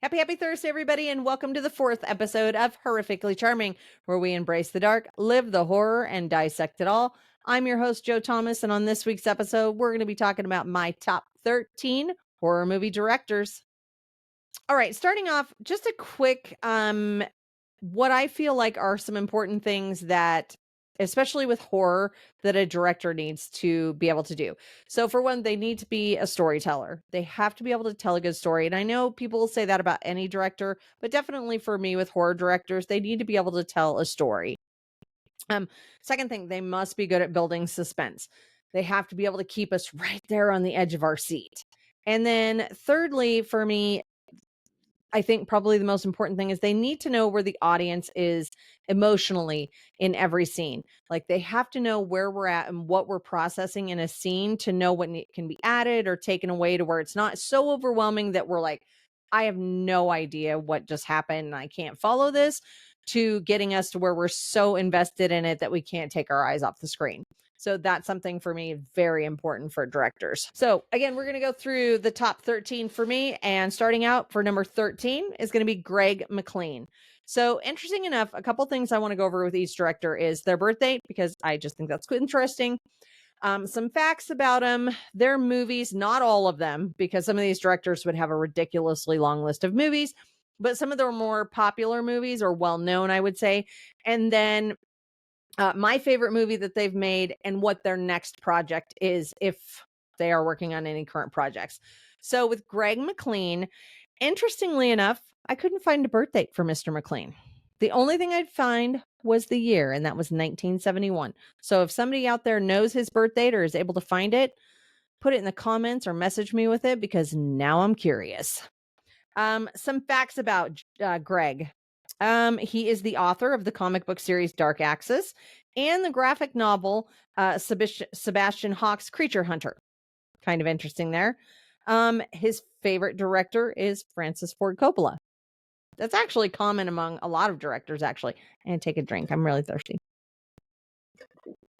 Happy Thursday, everybody, and welcome to the fourth episode of Horrifically Charming, where we embrace the dark, live the horror, and dissect it all. I'm your host, Joe Thomas, and on this week's episode, we're going to be talking about my top 13 horror movie directors. All right, starting off, just a quick what I feel like are some important things that, especially with horror, that a director needs to be able to do. So for one, they need to be a storyteller. They have to be able to tell a good story. And I know people say that about any director, but definitely for me with horror directors, they need to be able to tell a story. Second thing, they must be good at building suspense. They have to be able to keep us right there on the edge of our seat. And then thirdly, for me, I think probably the most important thing is they need to know where the audience is emotionally in every scene. Like they have to know where we're at and what we're processing in a scene to know what can be added or taken away to where it's not so overwhelming that we're like, I have no idea what just happened and I can't follow this, to getting us to where we're so invested in it that we can't take our eyes off the screen. So that's something for me very important for directors. So again, we're going to go through the top 13 for me, and starting out for number 13 is going to be Greg McLean. So interesting enough, a couple things I want to go over with each director is their birthday, because I just think that's interesting. Some facts about them, their movies, not all of them, because some of these directors would have a ridiculously long list of movies, but some of their more popular movies are well known, I would say. And then my favorite movie that they've made and what their next project is, if they are working on any current projects. So with Greg McLean, interestingly enough, I couldn't find a birth date for Mr. McLean. The only thing I'd find was the year, and that was 1971. So if somebody out there knows his birth date or is able to find it, put it in the comments or message me with it, because now I'm curious. Some facts about Greg. He is the author of the comic book series Dark Axis and the graphic novel Sebastian Hawke's Creature Hunter. Kind of interesting there. His favorite director is Francis Ford Coppola. That's actually common among a lot of directors, actually. And take a drink. I'm really thirsty.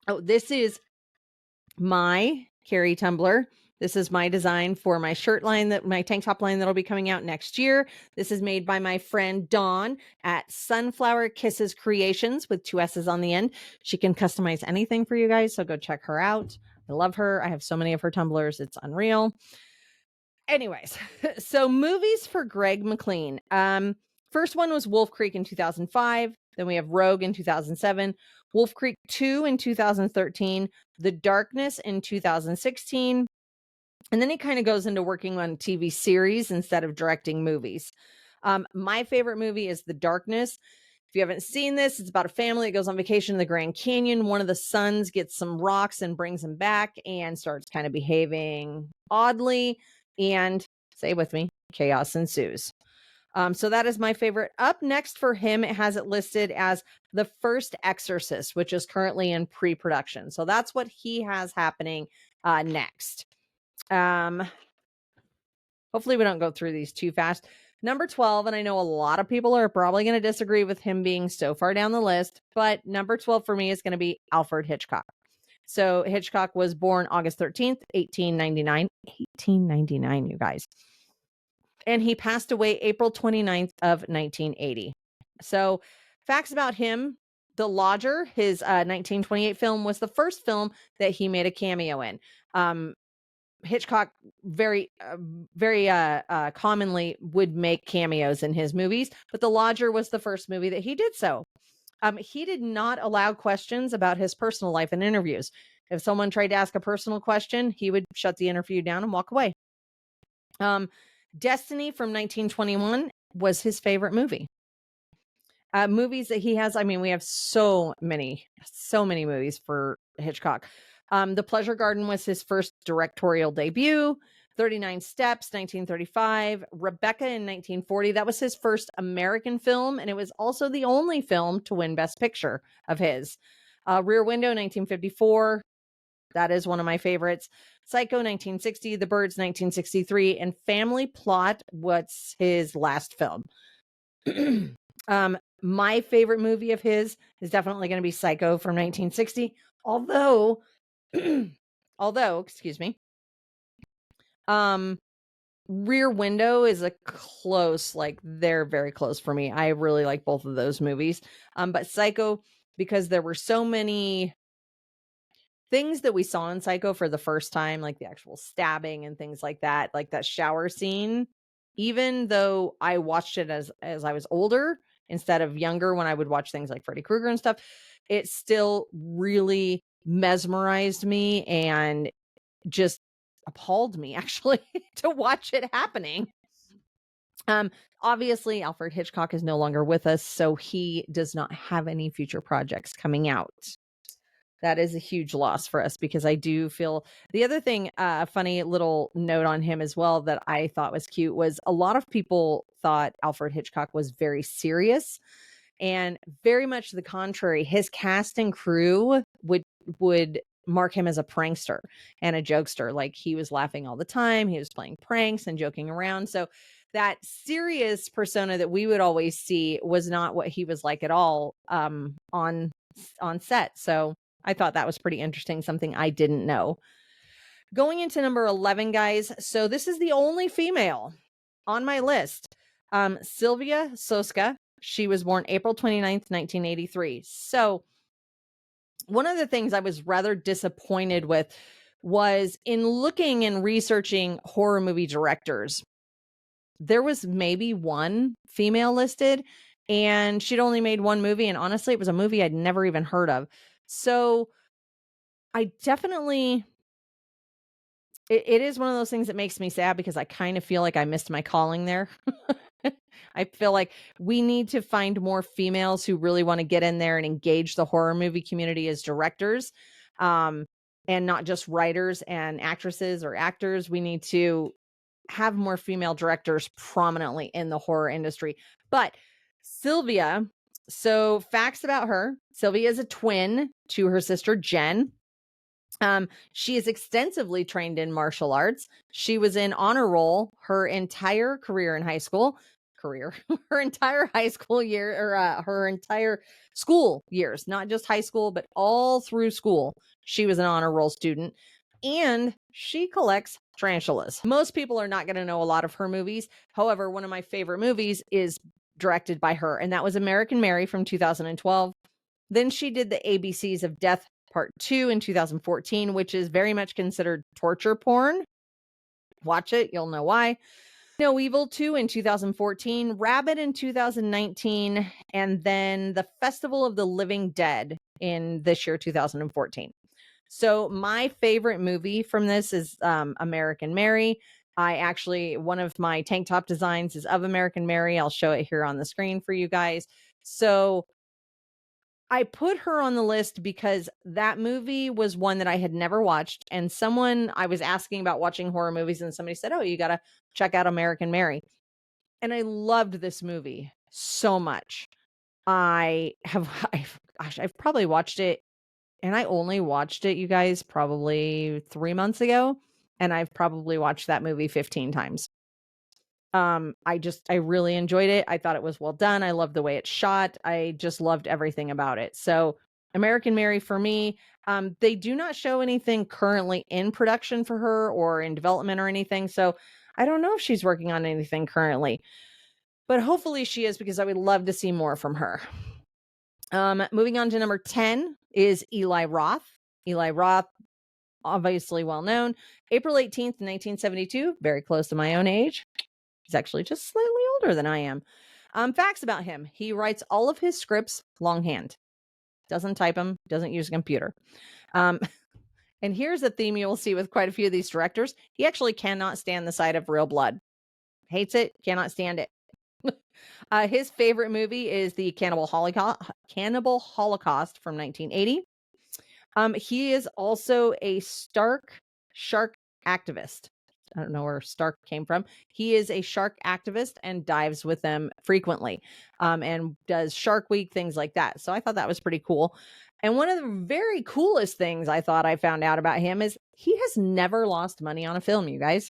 Oh, this is my Carrie tumbler. This is my design for my shirt line, that my tank top line that'll be coming out next year. This is made by my friend Dawn at Sunflower Kisses Creations with 2 S's on the end. She can customize anything for you guys, so go check her out. I love her. I have so many of her tumblers. It's unreal. Anyways, so movies for Greg McLean. First one was Wolf Creek in 2005. Then we have Rogue in 2007, Wolf Creek 2 in 2013, The Darkness in 2016. And then he kind of goes into working on TV series instead of directing movies. My favorite movie is The Darkness. If you haven't seen this, it's about a family that goes on vacation in the Grand Canyon. One of the sons gets some rocks and brings them back and starts kind of behaving oddly. And say with me, chaos ensues. So that is my favorite. Up next for him, it has it listed as The First Exorcist, which is currently in pre-production. So that's what he has happening next. Hopefully we don't go through these too fast. Number 12, and I know a lot of people are probably going to disagree with him being so far down the list, but number 12 for me is going to be Alfred Hitchcock. So Hitchcock was born August 13th, 1899. 1899, you guys. And he passed away April 29th of 1980. So facts about him: The Lodger, his 1928 film, was the first film that he made a cameo in. Hitchcock very commonly would make cameos in his movies, but The Lodger was the first movie that he did so. He did not allow questions about his personal life in interviews. If someone tried to ask a personal question, he would shut the interview down and walk away. Destiny from 1921 was his favorite movie. Movies that he has, I mean, we have so many movies for Hitchcock. The Pleasure Garden was his first directorial debut. 39 Steps, 1935. Rebecca in 1940. That was his first American film, and it was also the only film to win Best Picture of his. Rear Window, 1954. That is one of my favorites. Psycho, 1960. The Birds, 1963. And Family Plot, what's his last film. My favorite movie of his is definitely going to be Psycho from 1960. Although, excuse me, Rear Window is a close, like, they're very close for me. I really like both of those movies. But Psycho, because there were so many things that we saw in Psycho for the first time, like the actual stabbing and things like that shower scene, even though I watched it as I was older instead of younger when I would watch things like Freddy Krueger and stuff, it still really mesmerized me and just appalled me actually to watch it happening. Um, Obviously, Alfred Hitchcock is no longer with us, so he does not have any future projects coming out. That is a huge loss for us because I do feel the other thing, a funny little note on him as well that I thought was cute was a lot of people thought Alfred Hitchcock was very serious and very much the contrary. His cast and crew would mark him as a prankster and a jokester. Like he was laughing all the time. He was playing pranks and joking around. So that serious persona that we would always see was not what he was like at all on set. So I thought that was pretty interesting, something I didn't know. Going into number 11, guys. So this is the only female on my list. Sylvia Soska. She was born April 29th, 1983. So one of the things I was rather disappointed with was in looking and researching horror movie directors, there was maybe one female listed and she'd only made one movie. And honestly, it was a movie I'd never even heard of. So I definitely, it is one of those things that makes me sad because I kind of feel like I missed my calling there. I feel like we need to find more females who really want to get in there and engage the horror movie community as directors, um, and not just writers and actresses or actors. We need to have more female directors prominently in the horror industry. But Sylvia, so facts about her. Sylvia is a twin to her sister Jen. She is extensively trained in martial arts. She was in honor roll her entire career in high school. Her entire high school year, or her entire school years, not just high school, but all through school. She was an honor roll student, and she collects tarantulas. Most people are not going to know a lot of her movies. However, one of my favorite movies is directed by her, and that was American Mary from 2012. Then she did the ABCs of Death Part 2 in 2014, which is very much considered torture porn. Watch it, you'll know why. No Evil 2 in 2014, Rabbit in 2019, and then The Festival of the Living Dead in this year, 2014. So my favorite movie from this is American Mary. One of my tank top designs is of American Mary. I'll show it here on the screen for you guys. So I put her on the list because that movie was one that I had never watched. And I was asking about watching horror movies, and somebody said, "Oh, you got to check out American Mary." And I loved this movie so much. I've probably watched it, and I only watched it, you guys, probably 3 months ago. And I've probably watched that movie 15 times. I really enjoyed it. I thought it was well done. I loved the way it's shot. I just loved everything about it. So American Mary for me, they do not show anything currently in production for her or in development or anything. So I don't know if she's working on anything currently, but hopefully she is because I would love to see more from her. Moving on to number 10 is Eli Roth. Eli Roth, obviously well known. April 18th, 1972, very close to my own age. He's actually just slightly older than I am. Facts about him. He writes all of his scripts longhand. Doesn't type them, doesn't use a computer. And here's a theme you will see with quite a few of these directors. He actually cannot stand the sight of real blood. Hates it, cannot stand it. His favorite movie is the Cannibal Holocaust from 1980. He is also a shark activist. I don't know where Stark came from. He is a shark activist and dives with them frequently, and does Shark Week, things like that. So I thought that was pretty cool. And one of the very coolest things I thought I found out about him is he has never lost money on a film, you guys.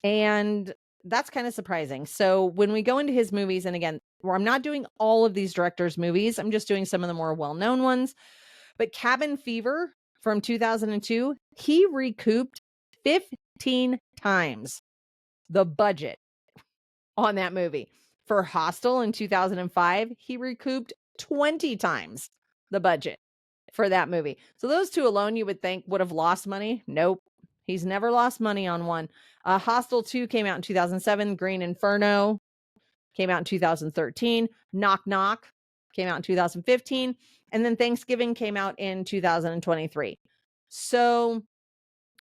And that's kind of surprising. So when we go into his movies, and again, where I'm not doing all of these directors' movies, I'm just doing some of the more well-known ones. But Cabin Fever from 2002, he recouped 15 times the budget on that movie. For Hostel in 2005, he recouped 20 times the budget for that movie. So those two alone, you would think would have lost money. Nope. He's never lost money on one. Hostel 2 came out in 2007. Green Inferno came out in 2013. Knock Knock came out in 2015. And then Thanksgiving came out in 2023. So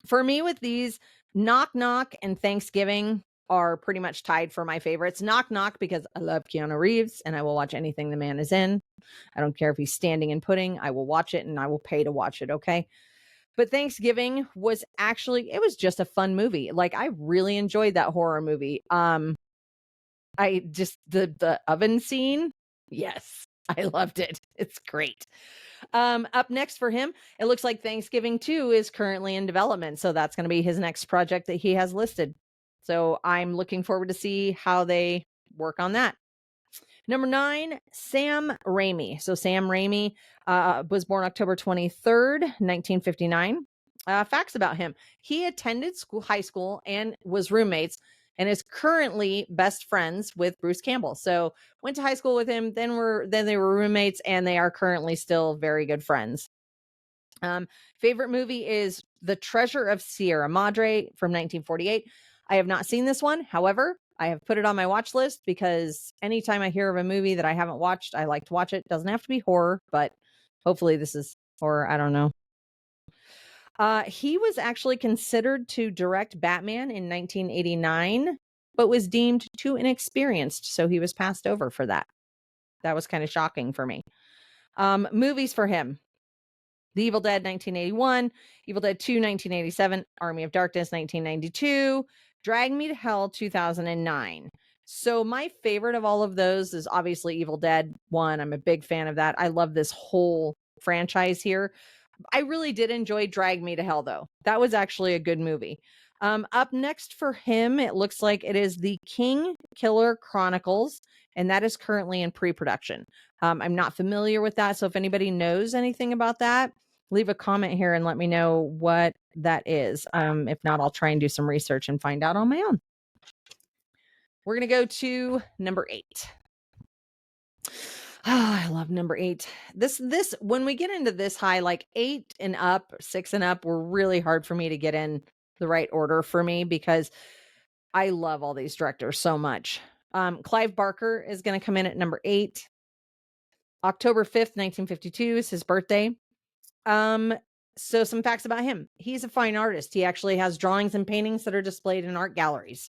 for me with these, Knock Knock and Thanksgiving are pretty much tied for my favorites. Knock Knock because I love Keanu Reeves and I will watch anything the man is in. I don't care if he's standing in pudding. I will watch it and I will pay to watch it, okay? But Thanksgiving was actually, it was just a fun movie. Like I really enjoyed that horror movie. I just the oven scene, yes, I loved it. It's great. Up next for him, it looks like Thanksgiving 2 is currently in development. So that's going to be his next project that he has listed. So I'm looking forward to see how they work on that. Number 9, Sam Raimi. So Sam Raimi was born October 23rd, 1959. Facts about him. He attended high school and was roommates and is currently best friends with Bruce Campbell. So went to high school with him, then they were roommates, and they are currently still very good friends. Favorite movie is The Treasure of Sierra Madre from 1948. I have not seen this one. However, I have put it on my watch list because anytime I hear of a movie that I haven't watched, I like to watch it. Doesn't have to be horror, but hopefully this is horror. I don't know. He was actually considered to direct Batman in 1989, but was deemed too inexperienced, so he was passed over for that. That was kind of shocking for me. Movies for him. The Evil Dead 1981, Evil Dead 2 1987, Army of Darkness 1992, Drag Me to Hell 2009. So my favorite of all of those is obviously Evil Dead 1. I'm a big fan of that. I love this whole franchise here. I really did enjoy Drag Me to Hell, though. That was actually a good movie. Up next for him, it looks like it is the King Killer Chronicles, and that is currently in pre-production. I'm not familiar with that, so if anybody knows anything about that, leave a comment here and let me know what that is. If not, I'll try and do some research and find out on my own. We're going to go to number 8. Oh, I love number 8. This when we get into this high, like 8 and up, 6 and up, were really hard for me to get in the right order for me because I love all these directors so much. Clive Barker is going to come in at number 8. October 5th, 1952 is his birthday. So some facts about him. He's a fine artist. He actually has drawings and paintings that are displayed in art galleries.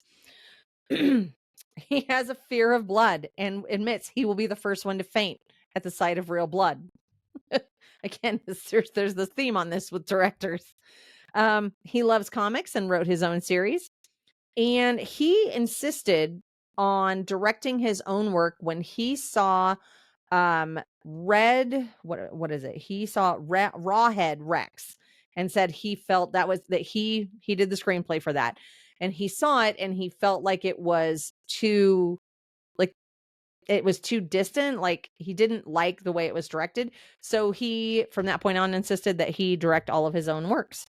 He has a fear of blood and admits he will be the first one to faint at the sight of real blood. Again, there's this theme on this with directors. He loves comics and wrote his own series. And he insisted on directing his own work when he saw what is it? He saw Rawhead Rex and said he felt that he did the screenplay for that. And he saw it and he felt like it was too distant. Like he didn't like the way it was directed. So he, from that point on, insisted that he direct all of his own works.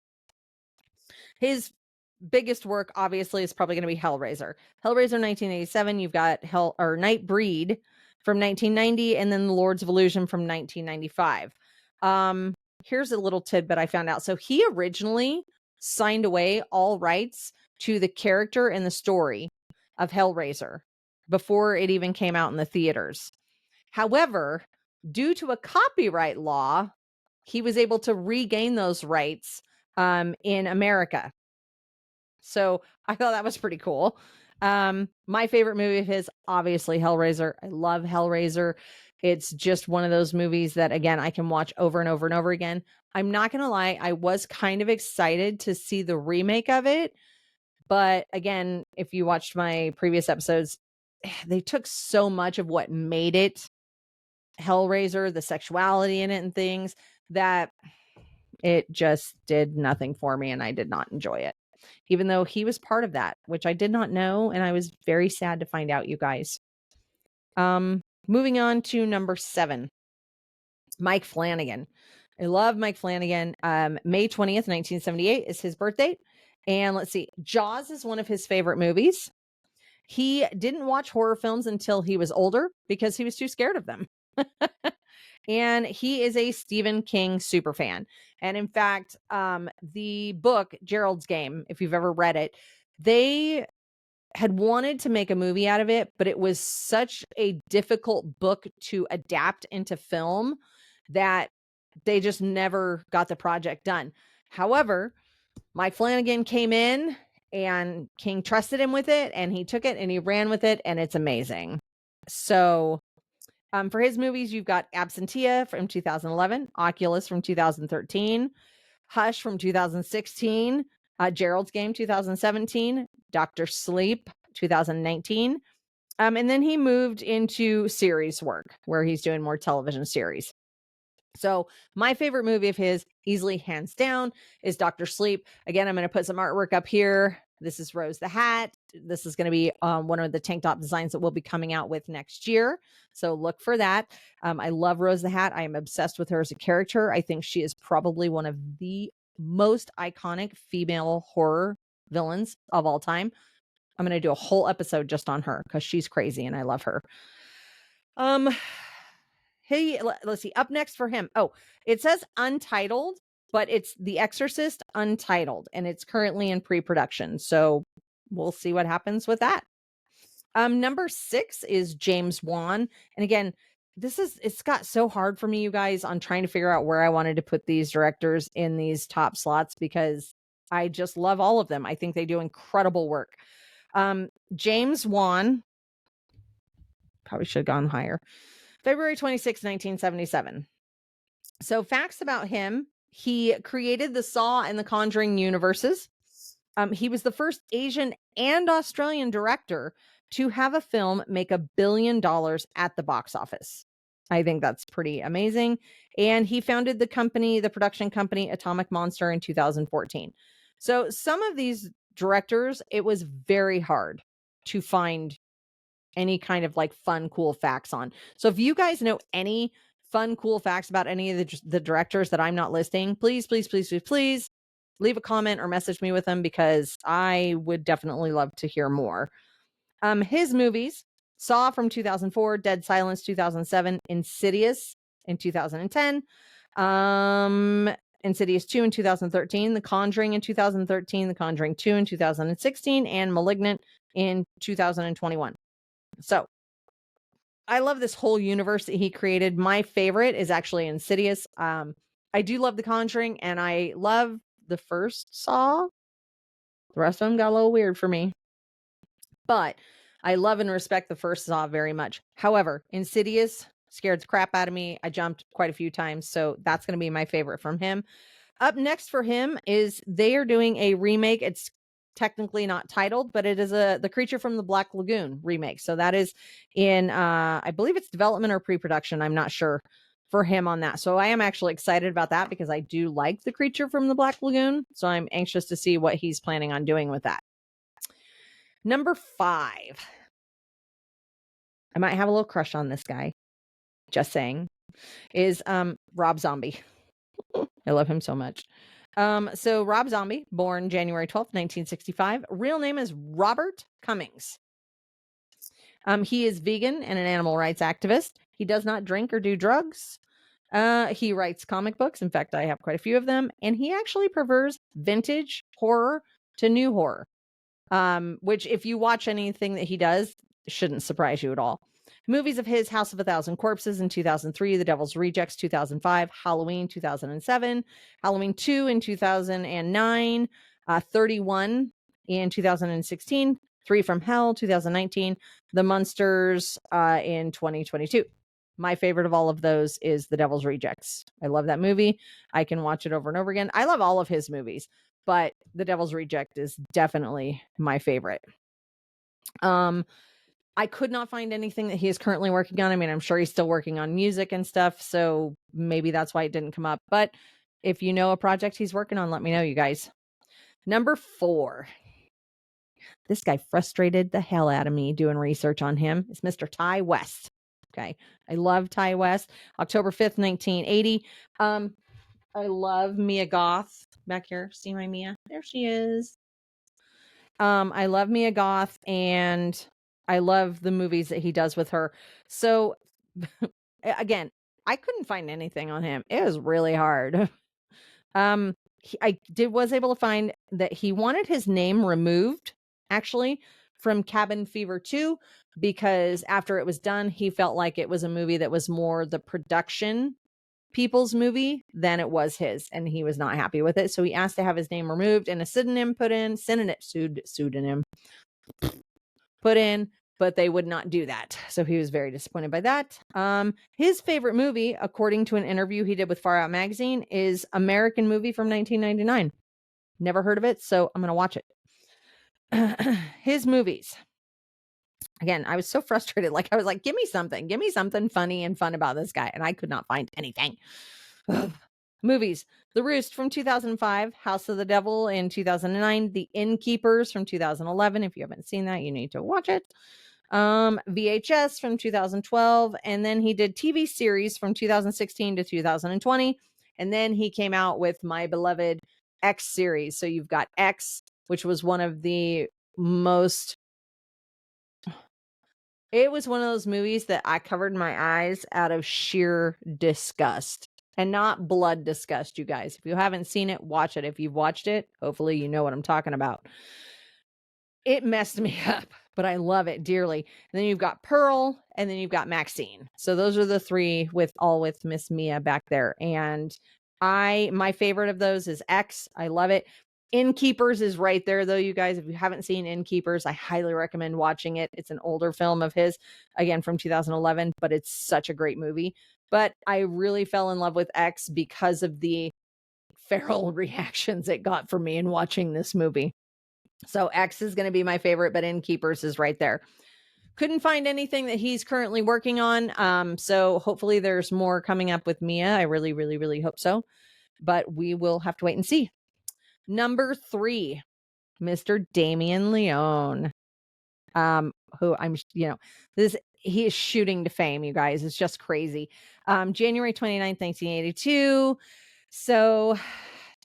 His biggest work, obviously, is probably going to be Hellraiser. Hellraiser 1987, you've got Nightbreed from 1990, and then The Lords of Illusion from 1995. Here's a little tidbit I found out. So he originally signed away all rights to the character and the story of Hellraiser before it even came out in the theaters. However, due to a copyright law, he was able to regain those rights in America. So I thought that was pretty cool. My favorite movie of his, obviously Hellraiser. I love Hellraiser. It's just one of those movies that, again, I can watch over and over and over again. I'm not going to lie. I was kind of excited to see the remake of it. But again, if you watched my previous episodes, they took so much of what made it Hellraiser, the sexuality in it and things, that it just did nothing for me and I did not enjoy it. Even though he was part of that, which I did not know, and I was very sad to find out, you guys. Moving on to number 7, Mike Flanagan. I love Mike Flanagan. May 20th, 1978 is his birthday. And let's see, Jaws is one of his favorite movies. He didn't watch horror films until he was older because he was too scared of them. And he is a Stephen King superfan. And in fact, the book Gerald's Game, if you've ever read it, they had wanted to make a movie out of it, but it was such a difficult book to adapt into film that they just never got the project done. However, Mike Flanagan came in and King trusted him with it, and he took it and he ran with it, and it's amazing. So for his movies, you've got Absentia from 2011, Oculus from 2013, Hush from 2016, Gerald's Game 2017, Doctor Sleep 2019. And then he moved into series work where he's doing more television series. So my favorite movie of his, easily hands down, is Doctor Sleep. Again, I'm going to put some artwork up here. This is Rose the Hat. This is going to be one of the tank top designs that we'll be coming out with next year. So look for that. I love Rose the Hat. I am obsessed with her as a character. I think she is probably one of the most iconic female horror villains of all time. I'm going to do a whole episode just on her because she's crazy and I love her. Let's see. Up next for him. Oh, it says untitled, but it's The Exorcist Untitled, and it's currently in pre-production. So we'll see what happens with that. Number 6 is James Wan. And again, it's got so hard for me, you guys, on trying to figure out where I wanted to put these directors in these top slots because I just love all of them. I think they do incredible work. James Wan, probably should have gone higher. February 26, 1977. So facts about him. He created the Saw and the Conjuring universes. He was the first Asian and Australian director to have a film make $1 billion at the box office. I think that's pretty amazing. And he founded the production company Atomic Monster in 2014. So some of these directors, it was very hard to find any kind of like fun, cool facts on. So if you guys know any fun, cool facts about any of the directors that I'm not listing, please leave a comment or message me with them because I would definitely love to hear more. His movies: Saw from 2004, Dead Silence 2007, Insidious in 2010, Insidious 2 in 2013, The Conjuring in 2013, The Conjuring 2 in 2016, and Malignant in 2021. So I love this whole universe that he created. My favorite is actually Insidious. I do love The Conjuring, and I love the first Saw. The rest of them got a little weird for me. But I love and respect the first Saw very much. However, Insidious scared the crap out of me. I jumped quite a few times, so that's going to be my favorite from him. Up next for him is they are doing a remake. It's technically not titled, but it is The Creature from the Black Lagoon remake. So that is in I believe it's development or pre-production. I'm not sure for him on that. So I am actually excited about that because I do like The Creature from the Black Lagoon. So I'm anxious to see what he's planning on doing with that. Number 5. I might have a little crush on this guy. Just saying. Is Rob Zombie. I love him so much. So Rob Zombie, born January 12th, 1965. Real name is Robert Cummings. He is vegan and an animal rights activist. He does not drink or do drugs. He writes comic books. In fact, I have quite a few of them. And he actually prefers vintage horror to new horror, which if you watch anything that he does, shouldn't surprise you at all. Movies of his: House of a Thousand Corpses in 2003, The Devil's Rejects 2005, Halloween 2007, Halloween 2 in 2009, 31 in 2016, 3 from Hell 2019, The Munsters in 2022. My favorite of all of those is The Devil's Rejects. I love that movie. I can watch it over and over again. I love all of his movies, but The Devil's Reject is definitely my favorite. I could not find anything that he is currently working on. I mean, I'm sure he's still working on music and stuff, so maybe that's why it didn't come up. But if you know a project he's working on, let me know, you guys. Number 4. This guy frustrated the hell out of me doing research on him. It's Mr. Ty West. Okay. I love Ty West. October 5th, 1980. I love Mia Goth back here. See my Mia? There she is. I love Mia Goth, and I love the movies that he does with her. So again, I couldn't find anything on him. It was really hard. Was able to find that he wanted his name removed, actually, from Cabin Fever 2, because after it was done, he felt like it was a movie that was more the production people's movie than it was his, and he was not happy with it. So he asked to have his name removed and a pseudonym put in, pseudonym put in, but they would not do that. So he was very disappointed by that. His favorite movie, according to an interview he did with Far Out Magazine, is American Movie from 1999. Never heard of it, so I'm going to watch it. His movies. Again, I was so frustrated. Like, I was like, give me something funny and fun about this guy. And I could not find anything. Movies. The Roost from 2005, House of the Devil in 2009, The Innkeepers from 2011. If you haven't seen that, you need to watch it. VHS from 2012. And then he did TV series from 2016 to 2020. And then he came out with my beloved X series. So you've got X, which was one of the most... It was one of those movies that I covered my eyes out of sheer disgust. And not blood disgust, you guys. If you haven't seen it, watch it. If you've watched it, hopefully you know what I'm talking about. It messed me up, but I love it dearly. And then you've got Pearl, and then you've got Maxine. So those are the three with Miss Mia back there. And my favorite of those is X. I love it. Innkeepers is right there, though, you guys. If you haven't seen Innkeepers, I highly recommend watching it. It's an older film of his, again, from 2011, but it's such a great movie. But I really fell in love with X because of the feral reactions it got for me in watching this movie. So X is going to be my favorite, but Innkeepers is right there. Couldn't find anything that he's currently working on. So hopefully there's more coming up with Mia. I really, really, really hope so. But we will have to wait and see. Number 3, Mr. Damien Leone. Who he is shooting to fame, you guys. It's just crazy. January 29th, 1982. So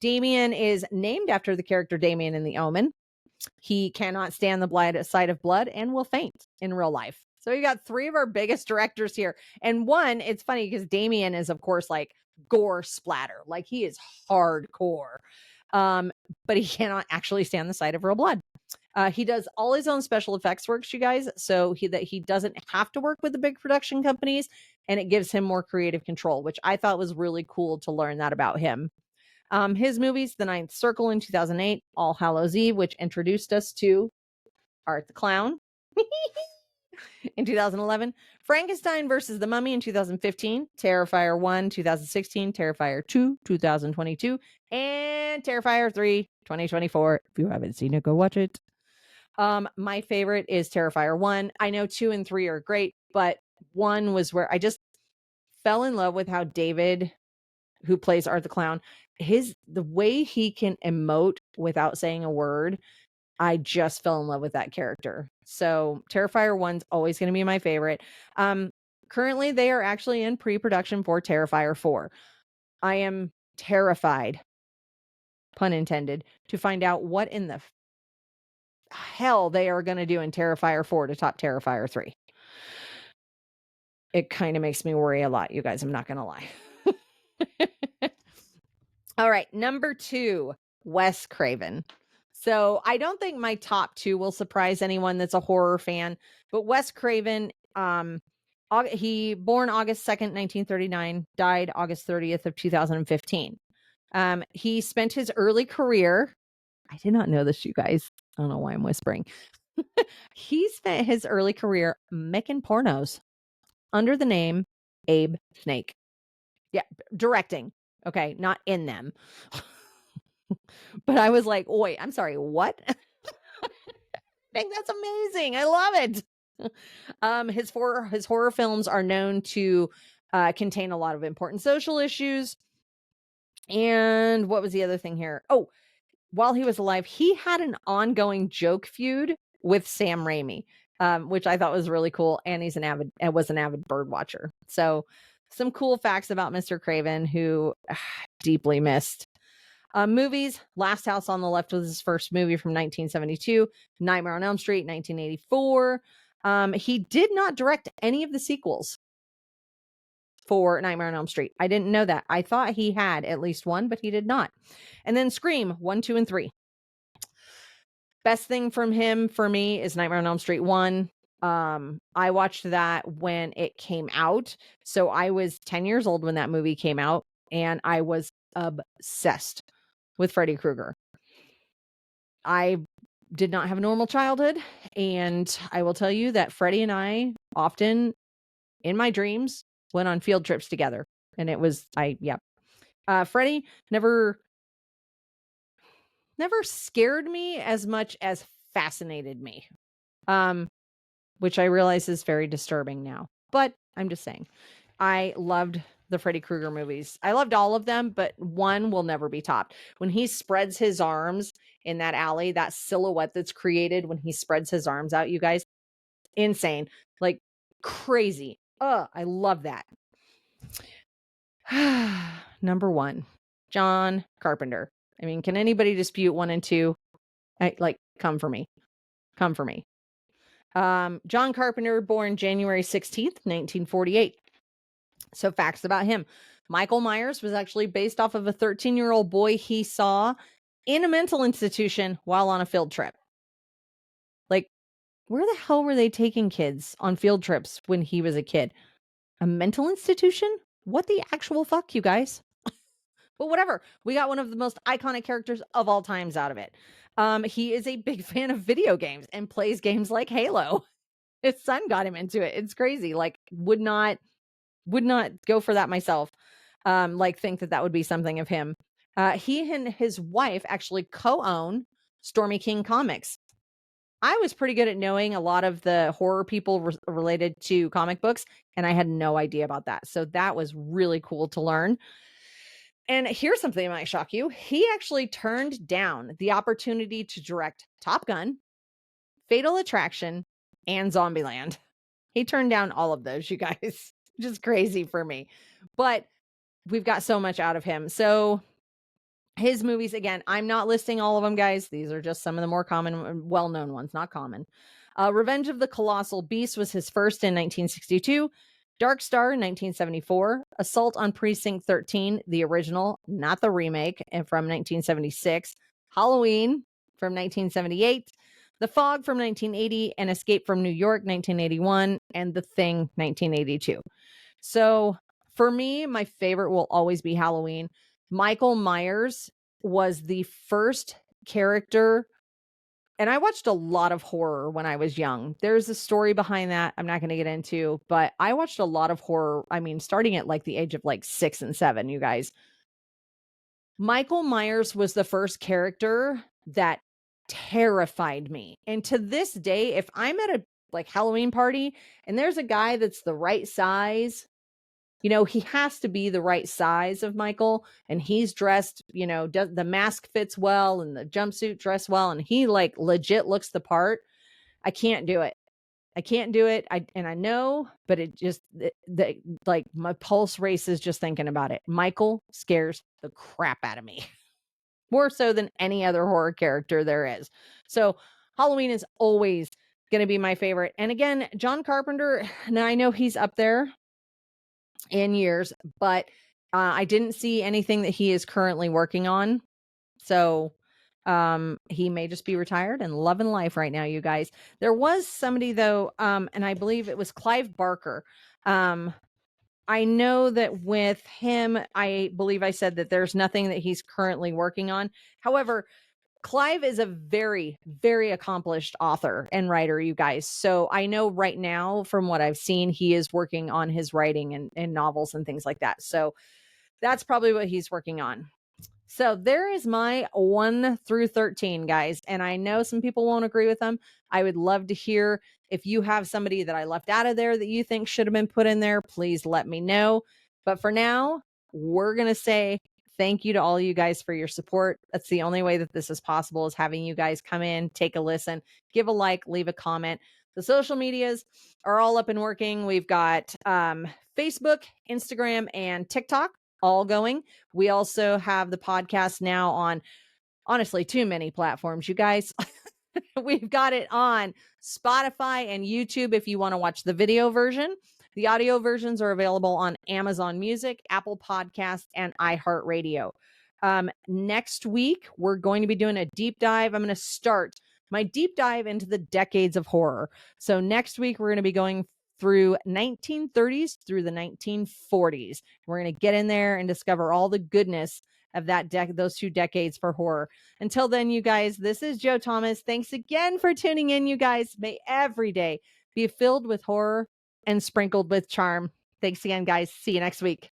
Damien is named after the character Damien in The Omen. He cannot stand the sight of blood and will faint in real life. So you got 3 of our biggest directors here. And one, it's funny because Damien is, of course, like gore splatter. Like, he is hardcore. But he cannot actually stand the sight of real blood. He does all his own special effects works, you guys, so he doesn't have to work with the big production companies, and it gives him more creative control, which I thought was really cool to learn that about him. His movies, The Ninth Circle in 2008, All Hallows Eve, which introduced us to Art the Clown in 2011, Frankenstein versus the Mummy in 2015, Terrifier 1, 2016, Terrifier 2, 2022, and Terrifier 3, 2024. If you haven't seen it, go watch it. My favorite is Terrifier 1. I know 2 and 3 are great, but 1 was where I just fell in love with how David, who plays Art the Clown, the way he can emote without saying a word. I just fell in love with that character. So Terrifier 1's always going to be my favorite. Currently, they are actually in pre-production for Terrifier 4. I am terrified, pun intended, to find out what in the hell they are going to do in Terrifier 4 to top Terrifier 3. It kind of makes me worry a lot, you guys. I'm not going to lie. All right. Number 2, Wes Craven. So I don't think my top 2 will surprise anyone that's a horror fan, but Wes Craven, he born August 2nd, 1939, died August 30th of 2015. He spent his early career, I did not know this, you guys. I don't know why I'm whispering. He spent his early career making pornos under the name Abe Snake. Yeah, directing. Okay, not in them. But I was like, oi, I'm sorry, what? I think that's amazing. I love it. His horror films are known to contain a lot of important social issues. And what was the other thing here? Oh, while he was alive, he had an ongoing joke feud with Sam Raimi, which I thought was really cool. And was an avid bird watcher. So some cool facts about Mr. Craven, who deeply missed. Movies, Last House on the Left was his first movie from 1972. Nightmare on Elm Street, 1984. He did not direct any of the sequels for Nightmare on Elm Street. I didn't know that. I thought he had at least one, but he did not. And then Scream 1, 2, and 3. Best thing from him for me is Nightmare on Elm Street 1. I watched that when it came out. So I was 10 years old when that movie came out, and I was obsessed with Freddy Krueger. I did not have a normal childhood, and I will tell you that Freddy and I often, in my dreams, went on field trips together. And it was, Freddy never scared me as much as fascinated me. Which I realize is very disturbing now, but I'm just saying, I loved the Freddy Krueger movies. I loved all of them, but one will never be topped. When he spreads his arms in that alley, that silhouette that's created when he spreads his arms out, you guys, insane, like crazy. I love that. Number 1, John Carpenter. I mean, can anybody dispute 1 and 2? Come for me. Come for me. John Carpenter, born January 16th, 1948. So facts about him. Michael Myers was actually based off of a 13-year-old boy he saw in a mental institution while on a field trip. Like, where the hell were they taking kids on field trips when he was a kid? A mental institution? What the actual fuck, you guys? But whatever. We got one of the most iconic characters of all times out of it. He is a big fan of video games and plays games like Halo. His son got him into it. It's crazy. Like, would not go for that myself. Think that would be something of him. He and his wife actually co-own Stormy King Comics. I was pretty good at knowing a lot of the horror people related to comic books, and I had no idea about that. So that was really cool to learn. And here's something that might shock you. He actually turned down the opportunity to direct Top Gun, Fatal Attraction, and Zombieland. He turned down all of those, you guys. Just crazy for me. But we've got so much out of him. So his movies, again, I'm not listing all of them, guys. These are just some of the more common, well-known ones, not common. Revenge of the Colossal Beast was his first in 1962. Dark Star in 1974, Assault on Precinct 13, the original, not the remake, and from 1976, Halloween from 1978, The Fog from 1980, and Escape from New York 1981, and The Thing 1982. So for me, my favorite will always be Halloween. Michael Myers was the first character. And I watched a lot of horror when I was young. There's a story behind that I'm not going to get into, but I watched a lot of horror. I mean, starting at the age of 6 and 7, you guys. Michael Myers was the first character that terrified me. And to this day, if I'm at a Halloween party and there's a guy that's the right size, he has to be the right size of Michael, and he's dressed, the mask fits well and the jumpsuit dressed well, and he legit looks the part. I can't do it. I know, but it just, my pulse races just thinking about it. Michael scares the crap out of me more so than any other horror character there is. So Halloween is always going to be my favorite. And again, John Carpenter, now I know he's up there in years, but I didn't see anything that he is currently working on. So he may just be retired and loving life right now, you guys. There was somebody though, and I believe it was Clive Barker. I know that with him, I believe I said that there's nothing that he's currently working on. However, Clive is a very, very accomplished author and writer, you guys. So I know right now, from what I've seen, he is working on his writing and novels and things like that. So that's probably what he's working on. So there is my 1 through 13, guys. And I know some people won't agree with them. I would love to hear if you have somebody that I left out of there that you think should have been put in there. Please let me know. But for now, we're going to say thank you to all you guys for your support. That's the only way that this is possible, is having you guys come in, take a listen, give a like, leave a comment. The social medias are all up and working. We've got Facebook, Instagram, and TikTok. all going. We also have the podcast now on, honestly, too many platforms, you guys. We've got it on Spotify and YouTube if you want to watch the video version. The audio versions are available on Amazon Music, Apple Podcasts, and iHeartRadio. Next week, we're going to be doing a deep dive. I'm going to start my deep dive into the decades of horror. So next week, we're going to be going through 1930s through the 1940s. We're going to get in there and discover all the goodness of those 2 decades for horror. Until then, you guys, this is Joe Thomas. Thanks again for tuning in, you guys. May every day be filled with horror and sprinkled with charm. Thanks again, guys. See you next week.